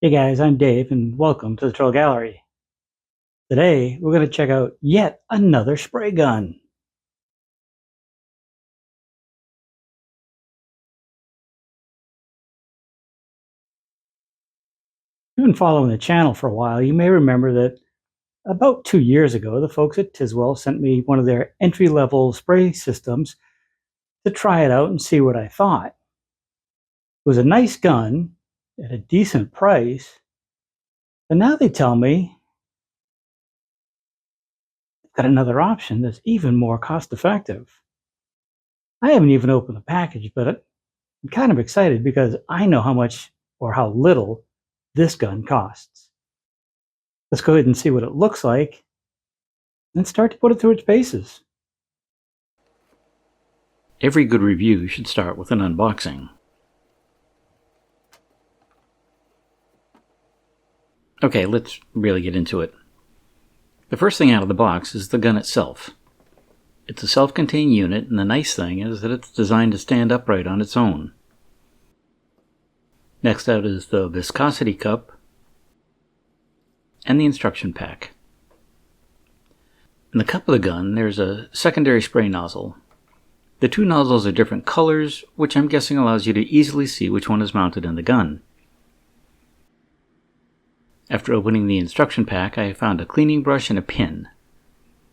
Hey guys, I'm Dave and welcome to the Trull Gallery. Today we're going to check out yet another spray gun. If you've been following the channel for a while, you may remember that about 2 years ago, the folks at Tiswell sent me one of their entry-level spray systems to try it out and see what I thought. It was a nice gun at a decent price, but now they tell me they've got another option that's even more cost-effective. I haven't even opened the package, but I'm kind of excited because I know how much or how little this gun costs. Let's go ahead and see what it looks like and start to put it through its paces. Every good review should start with an unboxing. Okay, let's really get into it. The first thing out of the box is the gun itself. It's a self-contained unit, and the nice thing is that it's designed to stand upright on its own. Next out is the viscosity cup and the instruction pack. In the cup of the gun, there's a secondary spray nozzle. The two nozzles are different colors, which I'm guessing allows you to easily see which one is mounted in the gun. After opening the instruction pack, I found a cleaning brush and a pin.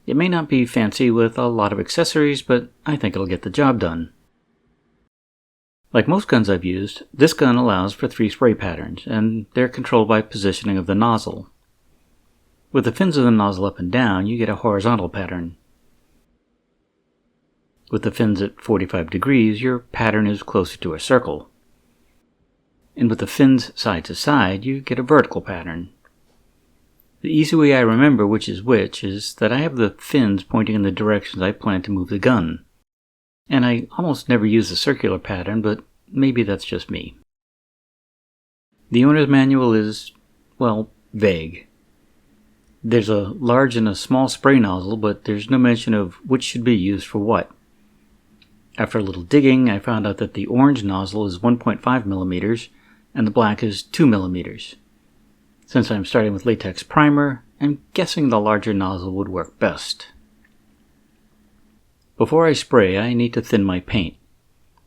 It may not be fancy with a lot of accessories, but I think it'll get the job done. Like most guns I've used, this gun allows for 3 spray patterns, and they're controlled by positioning of the nozzle. With the fins of the nozzle up and down, you get a horizontal pattern. With the fins at 45 degrees, your pattern is closer to a circle. And with the fins side to side, you get a vertical pattern. The easy way I remember which is that I have the fins pointing in the directions I plan to move the gun. And I almost never use the circular pattern, but maybe that's just me. The owner's manual is, well, vague. There's a large and a small spray nozzle, but there's no mention of which should be used for what. After a little digging, I found out that the orange nozzle is 1.5 millimeters and the black is 2 millimeters. Since I'm starting with latex primer, I'm guessing the larger nozzle would work best. Before I spray, I need to thin my paint.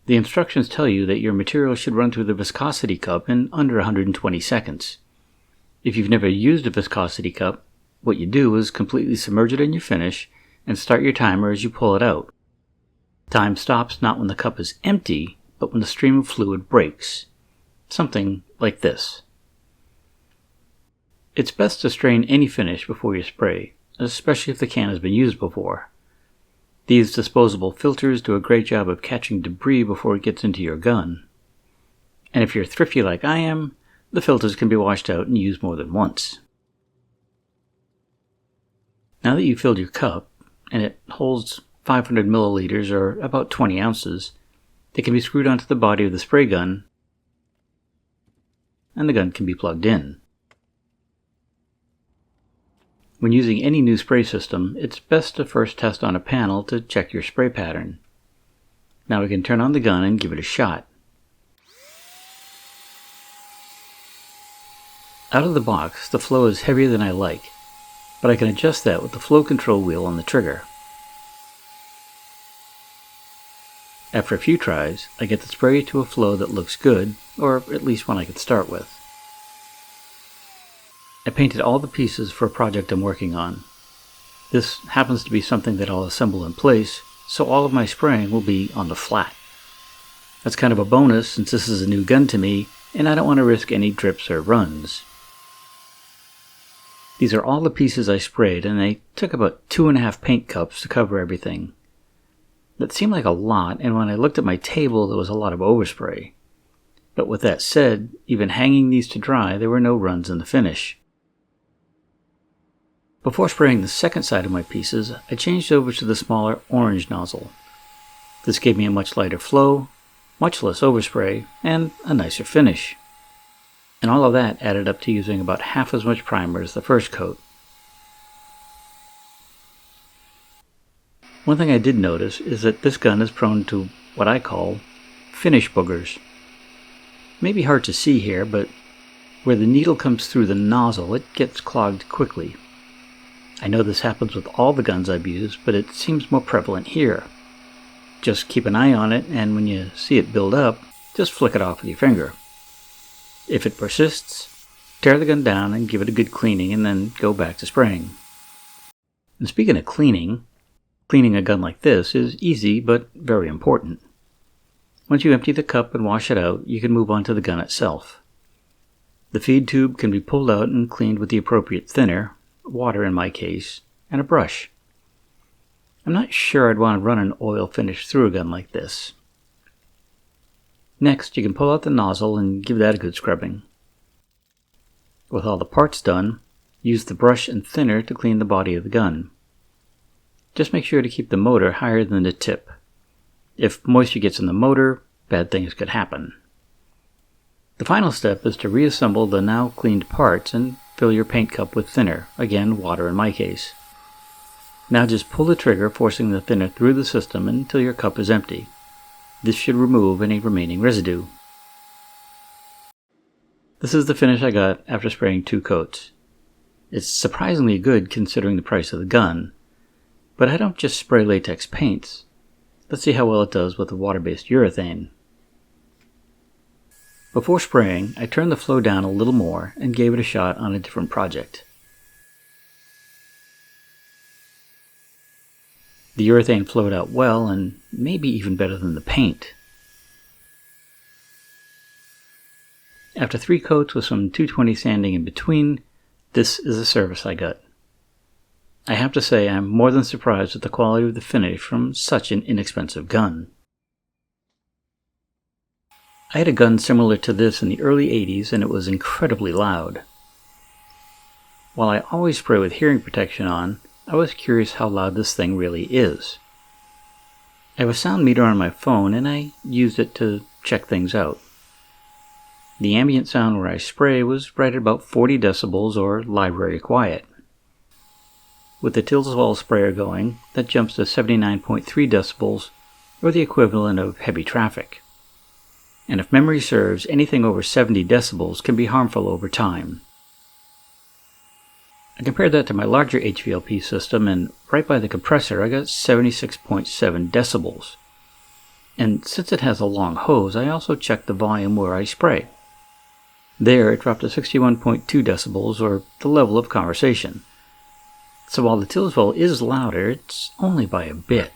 The instructions tell you that your material should run through the viscosity cup in under 120 seconds. If you've never used a viscosity cup, what you do is completely submerge it in your finish and start your timer as you pull it out. Time stops not when the cup is empty, but when the stream of fluid breaks. Something like this. It's best to strain any finish before you spray, especially if the can has been used before. These disposable filters do a great job of catching debris before it gets into your gun. And if you're thrifty like I am, the filters can be washed out and used more than once. Now that you've filled your cup, and it holds 500 milliliters or about 20 ounces, they can be screwed onto the body of the spray gun, and the gun can be plugged in. When using any new spray system, it's best to first test on a panel to check your spray pattern. Now we can turn on the gun and give it a shot. Out of the box, the flow is heavier than I like, but I can adjust that with the flow control wheel on the trigger. After a few tries, I get the spray to a flow that looks good, or at least one I could start with. I painted all the pieces for a project I'm working on. This happens to be something that I'll assemble in place, so all of my spraying will be on the flat. That's kind of a bonus since this is a new gun to me, and I don't want to risk any drips or runs. These are all the pieces I sprayed, and they took about 2.5 paint cups to cover everything. That seemed like a lot, and when I looked at my table, there was a lot of overspray. But with that said, even hanging these to dry, there were no runs in the finish. Before spraying the second side of my pieces, I changed over to the smaller orange nozzle. This gave me a much lighter flow, much less overspray, and a nicer finish. And all of that added up to using about half as much primer as the first coat. One thing I did notice is that this gun is prone to what I call finish boogers. It may be hard to see here, but Where the needle comes through the nozzle, it gets clogged quickly. I know this happens with all the guns I've used, but it seems more prevalent here. Just keep an eye on it, and when you see it build up, just flick it off with your finger. If it persists, tear the gun down and give it a good cleaning, and then go back to spraying. And speaking of cleaning a gun like this is easy but very important. Once you empty the cup and wash it out, you can move on to the gun itself. The feed tube can be pulled out and cleaned with the appropriate thinner, water in my case, and a brush. I'm not sure I'd want to run an oil finish through a gun like this. Next, you can pull out the nozzle and give that a good scrubbing. With all the parts done, use the brush and thinner to clean the body of the gun. Just make sure to keep the motor higher than the tip. If moisture gets in the motor, bad things could happen. The final step is to reassemble the now cleaned parts and fill your paint cup with thinner, again water in my case. Now just pull the trigger, forcing the thinner through the system until your cup is empty. This should remove any remaining residue. This is the finish I got after spraying 2 coats. It's surprisingly good considering the price of the gun, but I don't just spray latex paints. Let's see how well it does with the water-based urethane. Before spraying, I turned the flow down a little more and gave it a shot on a different project. The urethane flowed out well and maybe even better than the paint. After 3 coats with some 220 sanding in between, this is the service I got. I have to say I'm more than surprised at the quality of the finish from such an inexpensive gun. I had a gun similar to this in the early 80s and it was incredibly loud. While I always spray with hearing protection on, I was curious how loud this thing really is. I have a sound meter on my phone and I used it to check things out. The ambient sound where I spray was right at about 40 decibels or library quiet. With the Tiswell sprayer going, that jumps to 79.3 decibels, or the equivalent of heavy traffic. And if memory serves, anything over 70 decibels can be harmful over time. I compared that to my larger HVLP system, and right by the compressor I got 76.7 decibels. And since it has a long hose, I also checked the volume where I spray. There it dropped to 61.2 decibels, or the level of conversation. So while the Tiswell is louder, it's only by a bit.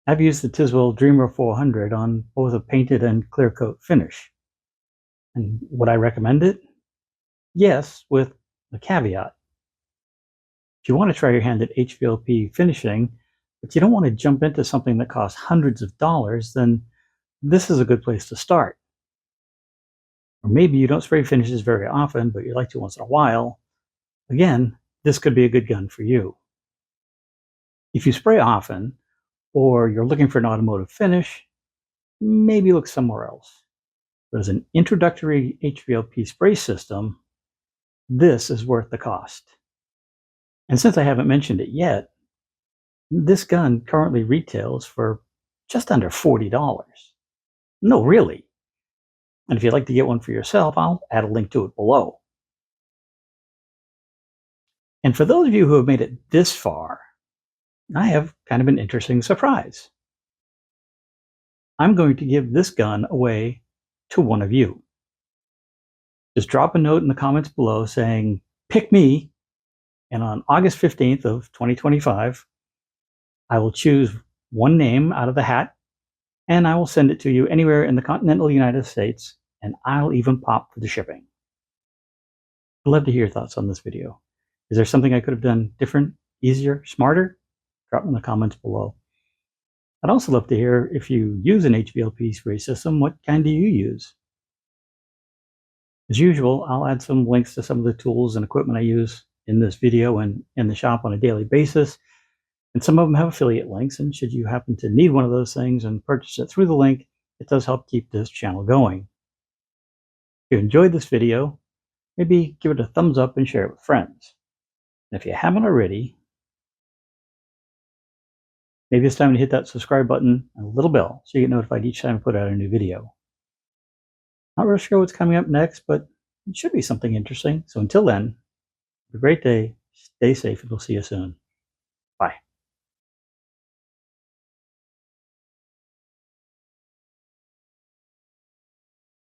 I've used the Tiswell Dream 400 on both a painted and clear coat finish. And would I recommend it? Yes, with a caveat. If you want to try your hand at HVLP finishing, but you don't want to jump into something that costs hundreds of dollars, then this is a good place to start. Or maybe you don't spray finishes very often, but you like to once in a while. Again, this could be a good gun for you. If you spray often, or you're looking for an automotive finish, maybe look somewhere else. But as an introductory HVLP spray system, this is worth the cost. And since I haven't mentioned it yet, this gun currently retails for just under $40. No, really. And if you'd like to get one for yourself, I'll add a link to it below. And for those of you who have made it this far, I have kind of an interesting surprise. I'm going to give this gun away to one of you. Just drop a note in the comments below saying, "Pick me," and on August 15th of 2025, I will choose one name out of the hat, and I will send it to you anywhere in the continental United States, and I'll even pop for the shipping. I'd love to hear your thoughts on this video. Is there something I could have done different, easier, smarter? Drop them in the comments below. I'd also love to hear if you use an HVLP spray system, what kind do you use? As usual, I'll add some links to some of the tools and equipment I use in this video and in the shop on a daily basis. And some of them have affiliate links, and should you happen to need one of those things and purchase it through the link, it does help keep this channel going. If you enjoyed this video, maybe give it a thumbs up and share it with friends. And if you haven't already, Maybe it's time to hit that subscribe button and a little bell so you get notified each time I put out a new video. Not really sure what's coming up next, but it should be something interesting. So until then, have a great day, stay safe, and we'll see you soon. Bye.